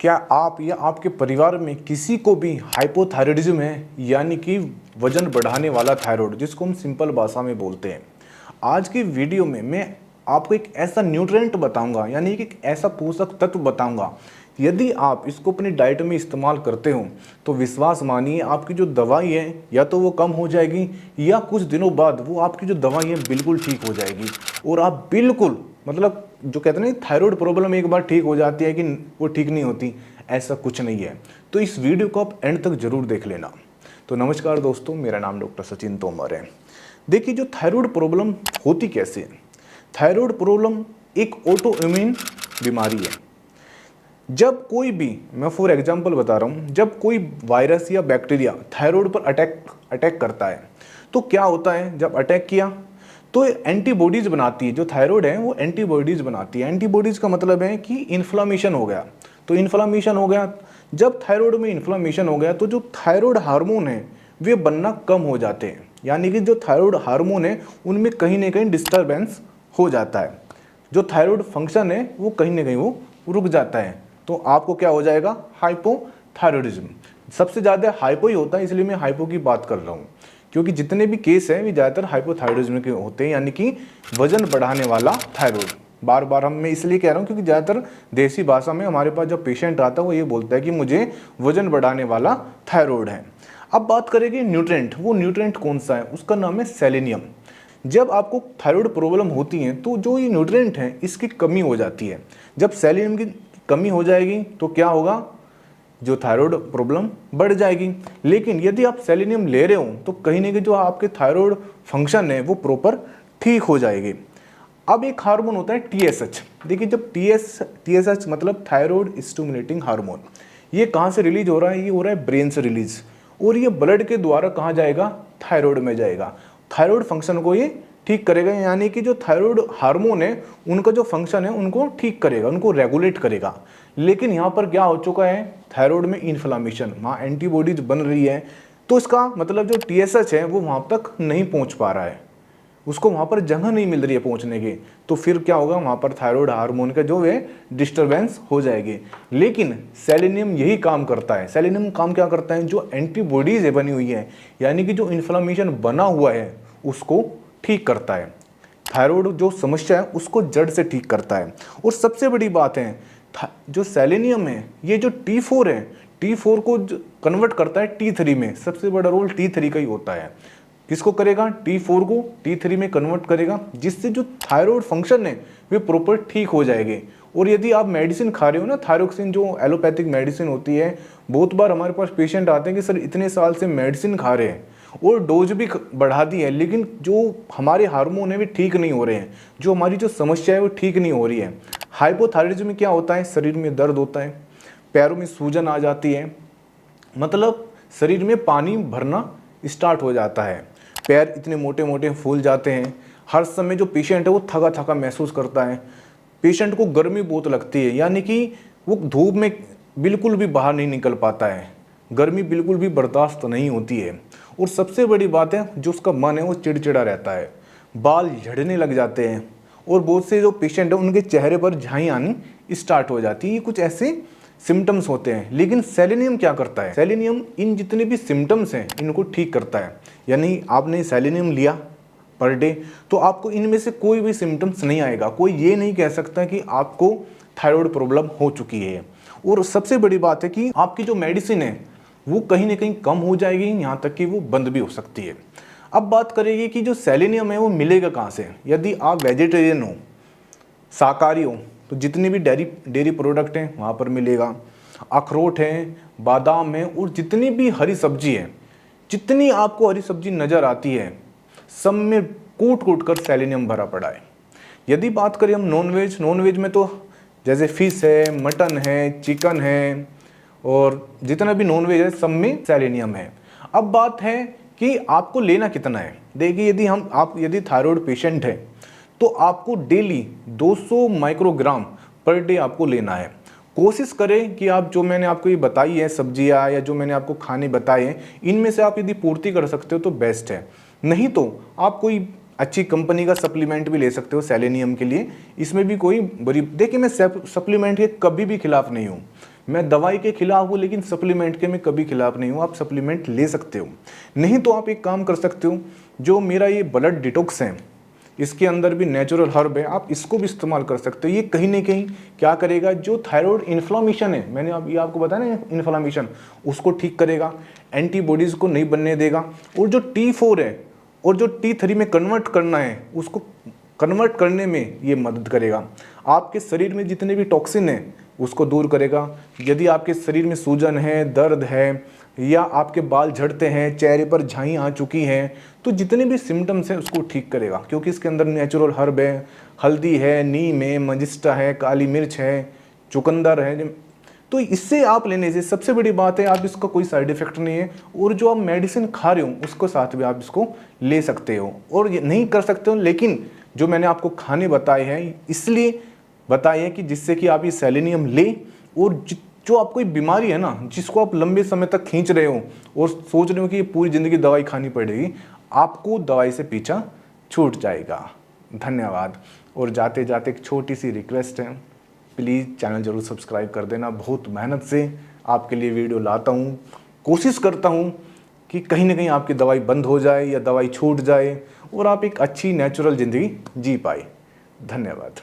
क्या आप या आपके परिवार में किसी को भी हाइपोथायराइडिज्म है, यानी कि वजन बढ़ाने वाला थायराइड, जिसको हम सिंपल भाषा में बोलते हैं। आज की वीडियो में मैं आपको एक ऐसा न्यूट्रिएंट बताऊंगा, यानी कि एक ऐसा पोषक तत्व बताऊंगा, यदि आप इसको अपनी डाइट में इस्तेमाल करते हो तो विश्वास मानिए आपकी जो दवाई है या तो वो कम हो जाएगी, या कुछ दिनों बाद वो आपकी जो दवाई है बिल्कुल ठीक हो जाएगी। और आप बिल्कुल मतलब जो कहते हैं ना, थायराइड प्रॉब्लम एक बार ठीक हो जाती है कि वो ठीक नहीं होती, ऐसा कुछ नहीं है। तो इस वीडियो को आप एंड तक जरूर देख लेना। तो नमस्कार दोस्तों, मेरा नाम डॉक्टर सचिन तोमर है। देखिए, जो थायराइड प्रॉब्लम होती कैसे है। थायराइड प्रॉब्लम एक ऑटो इम्यून बीमारी है। जब कोई भी, मैं फॉर एग्जांपल बता रहा हूँ, जब कोई वायरस या बैक्टीरिया थायराइड पर अटैक करता है तो क्या होता है, जब अटैक किया तो एंटीबॉडीज बनाती है। जो थायराइड है वो एंटीबॉडीज बनाती है। एंटीबॉडीज का मतलब है कि इन्फ्लामेशन हो गया, तो इन्फ्लामेशन हो गया। जब थायराइड में इन्फ्लामेशन हो गया तो जो थायराइड हार्मोन है वे बनना कम हो जाते हैं, यानी कि जो थायराइड हार्मोन है उनमें कहीं ना कहीं डिस्टर्बेंस हो जाता है। जो थायराइड फंक्शन है वो कहीं ना कहीं वो रुक जाता है, तो आपको क्या हो जाएगा, हाइपोथायराइडिज्म। सबसे ज़्यादा हाइपो ही होता है, इसलिए मैं हाइपो की बात कर रहा हूँ, क्योंकि जितने भी केस हैं वे ज़्यादातर हाइपोथायराइडिज्म के होते हैं, यानी कि वजन बढ़ाने वाला थायराइड। बार बार हम मैं इसलिए कह रहा हूँ क्योंकि ज़्यादातर देसी भाषा में हमारे पास जब पेशेंट आता है वो ये बोलता है कि मुझे वजन बढ़ाने वाला थायराइड है। अब बात करेंगे न्यूट्रिएंट। वो न्यूट्रिएंट कौन सा है, उसका नाम है सेलेनियम। जब आपको थायराइड प्रॉब्लम होती है तो जो ये न्यूट्रिएंट है इसकी कमी हो जाती है। जब सेलेनियम की कमी हो जाएगी तो क्या होगा, जो थायराइड प्रॉब्लम बढ़ जाएगी। लेकिन यदि आप सेलेनियम ले रहे हो तो कहीं ना कहीं जो आपके थायराइड फंक्शन है वो प्रॉपर ठीक हो जाएगी। अब एक हार्मोन होता है टीएसएच। देखिए, जब टीएसएच मतलब थायराइड स्टिमुलेटिंग हार्मोन, ये कहाँ से रिलीज हो रहा है, ये हो रहा है ब्रेन से रिलीज, और ये ब्लड के द्वारा कहाँ जाएगा, थायराइड में जाएगा। थायराइड फंक्शन को ये ठीक करेगा, यानी कि जो थायराइड हार्मोन है उनका जो फंक्शन है उनको ठीक करेगा, उनको रेगुलेट करेगा। लेकिन यहाँ पर क्या हो चुका है, थायराइड में इन्फ्लामेशन, वहाँ एंटीबॉडीज बन रही है, तो इसका मतलब जो टीएसएच है वो वहाँ तक नहीं पहुँच पा रहा है, उसको वहाँ पर जगह नहीं मिल रही है पहुँचने की। तो फिर क्या होगा, वहाँ पर थायराइड हार्मोन का जो है डिस्टर्बेंस हो जाएगी। लेकिन सेलेनियम यही काम करता है। सेलेनियम काम क्या करता है, जो एंटीबॉडीज है बनी हुई है, यानी कि जो इन्फ्लामेशन बना हुआ है उसको ठीक करता है। थायराइड जो समस्या है उसको जड़ से ठीक करता है। और सबसे बड़ी बात है, जो सेलेनियम है ये जो T4 है, T4 को कन्वर्ट करता है T3 में। सबसे बड़ा रोल T3 का ही होता है। किसको करेगा, T4 को T3 में कन्वर्ट करेगा, जिससे जो थायराइड फंक्शन है वे प्रॉपर ठीक हो जाएंगे। और यदि आप मेडिसिन खा रहे हो ना, थायरोक्सिन जो एलोपैथिक मेडिसिन होती है, बहुत बार हमारे पास पेशेंट आते हैं कि सर इतने साल से मेडिसिन खा रहे हैं और डोज भी बढ़ा दी है, लेकिन जो हमारे हार्मोन है वे ठीक नहीं हो रहे हैं, जो हमारी जो समस्या है वो ठीक नहीं हो रही है। हाइपोथायराइडिज्म में क्या होता है, शरीर में दर्द होता है, पैरों में सूजन आ जाती है, मतलब शरीर में पानी भरना स्टार्ट हो जाता है, पैर इतने मोटे मोटे फूल जाते हैं। हर समय जो पेशेंट है वो थका थका महसूस करता है। पेशेंट को गर्मी बहुत लगती है, यानी कि वो धूप में बिल्कुल भी बाहर नहीं निकल पाता है, गर्मी बिल्कुल भी बर्दाश्त नहीं होती है। और सबसे बड़ी बात है, जो उसका मन है वो चिड़चिड़ा रहता है, बाल झड़ने लग जाते हैं, और बहुत से जो पेशेंट है उनके चेहरे पर झाई आनी स्टार्ट हो जाती है। ये कुछ ऐसे सिम्टम्स होते हैं। लेकिन सेलेनियम क्या करता है, सेलेनियम इन जितने भी सिम्टम्स हैं इनको ठीक करता है। यानी आपने सेलेनियम लिया पर डे तो आपको इनमें से कोई भी सिम्टम्स नहीं आएगा। कोई ये नहीं कह सकता कि आपको थायराइड प्रॉब्लम हो चुकी है। और सबसे बड़ी बात है कि आपकी जो मेडिसिन है वो कहीं ना कहीं कम हो जाएगी, यहाँ तक कि वो बंद भी हो सकती है। अब बात करेंगे कि जो सेलेनियम है वो मिलेगा कहाँ से। यदि आप वेजिटेरियन हो, शाकाहारी हो, तो जितनी भी डेयरी प्रोडक्ट हैं वहाँ पर मिलेगा। अखरोट हैं, बादाम हैं, और जितनी भी हरी सब्जी है, जितनी आपको हरी सब्जी नज़र आती है, सब में कूट कूट कर सेलेनियम भरा पड़ा है। यदि बात करें हम नॉनवेज में तो जैसे फिश है, मटन है, चिकन है, और जितना भी नॉनवेज है सब में सेलेनियम है। अब बात है कि आपको लेना कितना है। देखिए, यदि थायराइड पेशेंट है तो आपको डेली 200 माइक्रोग्राम पर डे आपको लेना है। कोशिश करें कि आप जो मैंने आपको ये बताई है सब्जियां या जो मैंने आपको खाने बताए हैं, इनमें से आप यदि पूर्ति कर सकते हो तो बेस्ट है। नहीं तो आप कोई अच्छी कंपनी का सप्लीमेंट भी ले सकते हो सेलेनियम के लिए, इसमें भी कोई बड़ी। देखिए, मैं सप्लीमेंट के कभी भी खिलाफ नहीं हूँ। मैं दवाई के खिलाफ हूँ लेकिन सप्लीमेंट के मैं कभी खिलाफ नहीं हूँ। आप सप्लीमेंट ले सकते हो, नहीं तो आप एक काम कर सकते हो, जो मेरा ये ब्लड डिटॉक्स है इसके अंदर भी नेचुरल हर्ब है, आप इसको भी इस्तेमाल कर सकते हो। ये कहीं ना कहीं क्या करेगा, जो थायराइड इन्फ्लामेशन है, मैंने अब ये आपको बताया ना इन्फ्लामेशन, उसको ठीक करेगा, एंटीबॉडीज को नहीं बनने देगा, और जो T4 है और जो T3 में कन्वर्ट करना है उसको कन्वर्ट करने में ये मदद करेगा। आपके शरीर में जितने भी टॉक्सिन है उसको दूर करेगा। यदि आपके शरीर में सूजन है, दर्द है, या आपके बाल झड़ते हैं, चेहरे पर झाई आ चुकी हैं, तो जितने भी सिम्टम्स हैं उसको ठीक करेगा, क्योंकि इसके अंदर नेचुरल हर्ब है, हल्दी है, नीम है, मंजिस्टा है, काली मिर्च है, चुकंदर है। तो इससे आप लेने से सबसे बड़ी बात है, आप इसका कोई साइड इफेक्ट नहीं है, और जो आप मेडिसिन खा रहे हो उसको साथ भी आप इसको ले सकते हो। और ये नहीं कर सकते हो, लेकिन जो मैंने आपको खाने बताए हैं इसलिए बताए हैं कि जिससे कि आप ये सेलेनियम ले, और जो आपको कोई बीमारी है ना जिसको आप लंबे समय तक खींच रहे हो और सोच रहे हो कि ये पूरी ज़िंदगी दवाई खानी पड़ेगी, आपको दवाई से पीछा छूट जाएगा। धन्यवाद। और जाते जाते एक छोटी सी रिक्वेस्ट है, प्लीज़ चैनल ज़रूर सब्सक्राइब कर देना। बहुत मेहनत से आपके लिए वीडियो लाता हूँ, कोशिश करता हूँ कि कहीं ना कहीं आपकी दवाई बंद हो जाए या दवाई छूट जाए और आप एक अच्छी नेचुरल ज़िंदगी जी पाए। धन्यवाद।